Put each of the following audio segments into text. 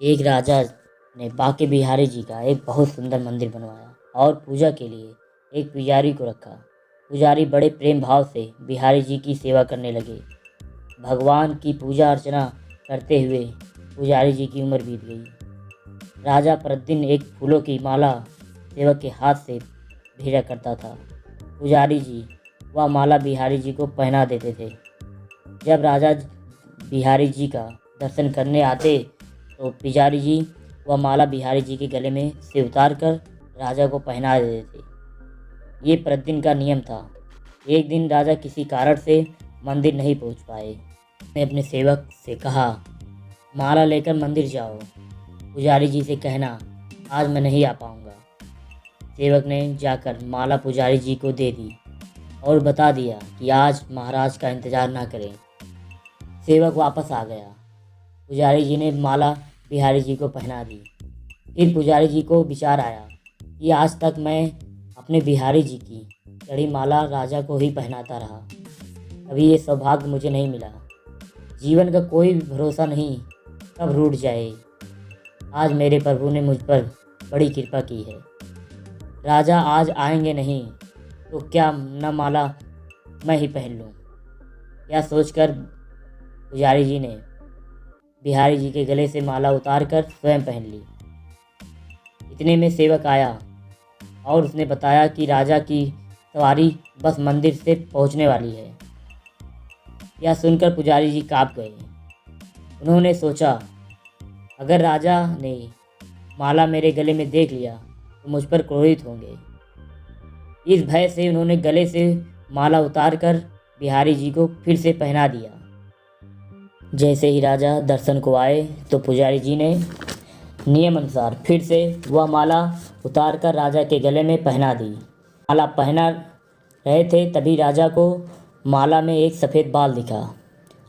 एक राजा ने बांके बिहारी जी का एक बहुत सुंदर मंदिर बनवाया और पूजा के लिए एक पुजारी को रखा। पुजारी बड़े प्रेम भाव से बिहारी जी की सेवा करने लगे। भगवान की पूजा अर्चना करते हुए पुजारी जी की उम्र बीत गई। राजा प्रतिदिन एक फूलों की माला सेवक के हाथ से भेजा करता था। पुजारी जी वह माला बिहारी जी को पहना देते थे। जब राजा बिहारी जी का दर्शन करने आते तो पुजारी जी वह माला बिहारी जी के गले में से उतार कर राजा को पहना देते थे। ये प्रतिदिन का नियम था। एक दिन राजा किसी कारण से मंदिर नहीं पहुंच पाए। ने अपने सेवक से कहा, माला लेकर मंदिर जाओ। पुजारी जी से कहना, आज मैं नहीं आ पाऊंगा। सेवक ने जाकर माला पुजारी जी को दे दी और बता दिया कि आज महाराज का इंतजार ना करें। सेवक वापस आ गया। पुजारी जी ने माला बिहारी जी को पहना दी। फिर पुजारी जी को विचार आया कि आज तक मैं अपने बिहारी जी की चढ़ी माला राजा को ही पहनाता रहा, अभी ये सौभाग्य मुझे नहीं मिला। जीवन का कोई भरोसा नहीं, कब रूठ जाए। आज मेरे प्रभु ने मुझ पर बड़ी कृपा की है। राजा आज आएंगे नहीं तो क्या न माला मैं ही पहन लूँ। यह सोचकर पुजारी जी ने बिहारी जी के गले से माला उतारकर स्वयं पहन ली। इतने में सेवक आया और उसने बताया कि राजा की सवारी बस मंदिर से पहुंचने वाली है। यह सुनकर पुजारी जी काँप गए। उन्होंने सोचा, अगर राजा ने माला मेरे गले में देख लिया तो मुझ पर क्रोधित होंगे। इस भय से उन्होंने गले से माला उतारकर बिहारी जी को फिर से पहना दिया। जैसे ही राजा दर्शन को आए तो पुजारी जी ने नियम अनुसार फिर से वह माला उतारकर राजा के गले में पहना दी। माला पहना रहे थे तभी राजा को माला में एक सफ़ेद बाल दिखा।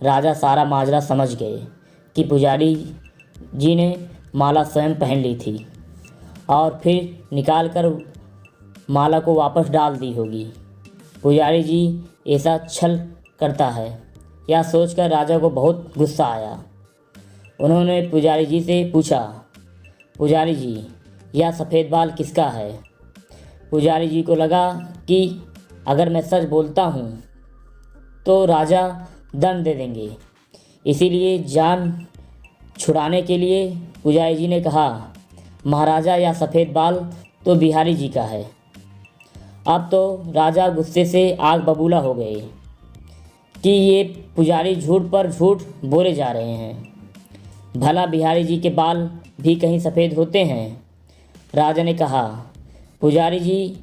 राजा सारा माजरा समझ गए कि पुजारी जी ने माला स्वयं पहन ली थी और फिर निकालकर माला को वापस डाल दी होगी। पुजारी जी ऐसा छल करता है, यह सोचकर राजा को बहुत गुस्सा आया। उन्होंने पुजारी जी से पूछा, पुजारी जी यह सफ़ेद बाल किसका है। पुजारी जी को लगा कि अगर मैं सच बोलता हूँ तो राजा दंड दे देंगे। इसीलिए जान छुड़ाने के लिए पुजारी जी ने कहा, महाराजा यह सफ़ेद बाल तो बिहारी जी का है। अब तो राजा गुस्से से आग बबूला हो गए कि ये पुजारी झूठ पर झूठ बोले जा रहे हैं। भला बिहारी जी के बाल भी कहीं सफ़ेद होते हैं। राजा ने कहा, पुजारी जी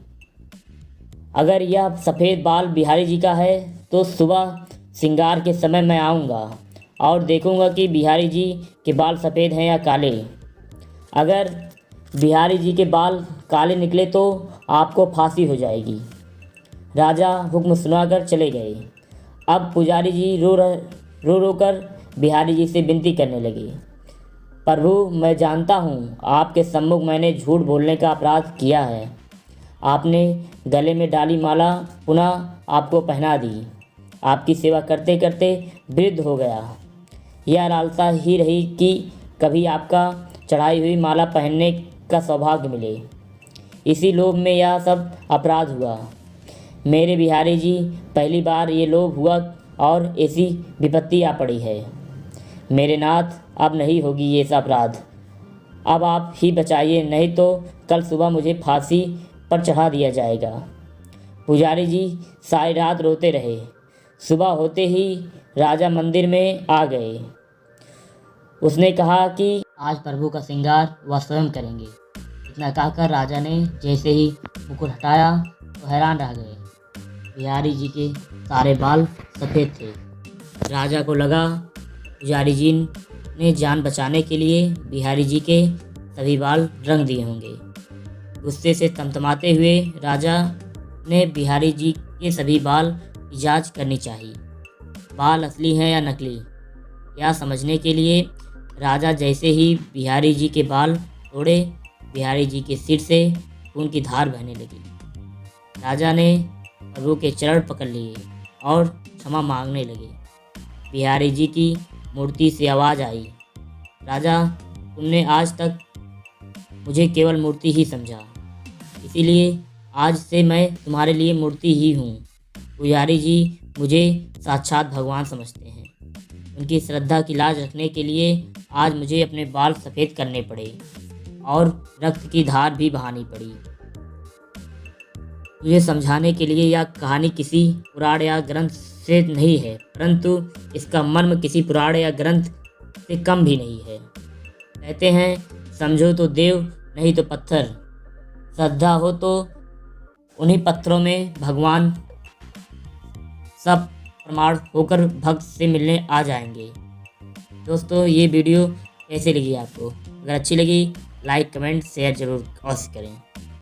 अगर यह सफ़ेद बाल बिहारी जी का है तो सुबह श्रृंगार के समय मैं आऊँगा और देखूँगा कि बिहारी जी के बाल सफ़ेद हैं या काले। अगर बिहारी जी के बाल काले निकले तो आपको फांसी हो जाएगी। राजा हुक्म सुनाकर चले गए। अब पुजारी जी रो कर बिहारी जी से विनती करने लगे, प्रभु मैं जानता हूँ आपके सम्मुख मैंने झूठ बोलने का अपराध किया है। आपने गले में डाली माला पुनः आपको पहना दी। आपकी सेवा करते करते वृद्ध हो गया। यह लालसा ही रही कि कभी आपका चढ़ाई हुई माला पहनने का सौभाग्य मिले। इसी लोभ में यह सब अपराध हुआ। मेरे बिहारी जी पहली बार ये लोभ हुआ और ऐसी विपत्ति आ पड़ी है। मेरे नाथ अब नहीं होगी ये सब अपराध। अब आप ही बचाइए, नहीं तो कल सुबह मुझे फांसी पर चढ़ा दिया जाएगा। पुजारी जी सारी रात रोते रहे। सुबह होते ही राजा मंदिर में आ गए। उसने कहा कि आज प्रभु का श्रृंगार वह स्वयं करेंगे। इतना कहकर राजा ने जैसे ही मुकुट हटाया तो हैरान रह गए। बिहारी जी के सारे बाल सफ़ेद थे। राजा को लगा पुजारी जी ने जान बचाने के लिए बिहारी जी के सभी बाल रंग दिए होंगे। गुस्से से तमतमाते हुए राजा ने बिहारी जी के सभी बाल की जांच करनी चाहिए। बाल असली हैं या नकली, यह समझने के लिए राजा जैसे ही बिहारी जी के बाल तोड़े, बिहारी जी के सिर से खून की धार बहने लगी। राजा ने प्रभु के चरण पकड़ लिए और क्षमा मांगने लगे। बिहारी जी की मूर्ति से आवाज़ आई, राजा तुमने आज तक मुझे केवल मूर्ति ही समझा, इसीलिए आज से मैं तुम्हारे लिए मूर्ति ही हूँ। पुजारी जी मुझे साक्षात भगवान समझते हैं। उनकी श्रद्धा की लाज रखने के लिए आज मुझे अपने बाल सफ़ेद करने पड़े और रक्त की धार भी बहानी पड़ी। तुझे समझाने के लिए यह कहानी किसी पुराण या ग्रंथ से नहीं है, परंतु इसका मर्म किसी पुराण या ग्रंथ से कम भी नहीं है। कहते हैं, समझो तो देव, नहीं तो पत्थर। श्रद्धा हो तो उन्हीं पत्थरों में भगवान सब प्रमाण होकर भक्त से मिलने आ जाएंगे। दोस्तों, ये वीडियो कैसे लगी आपको? अगर अच्छी लगी लाइक कमेंट शेयर ज़रूर अवश्य करें।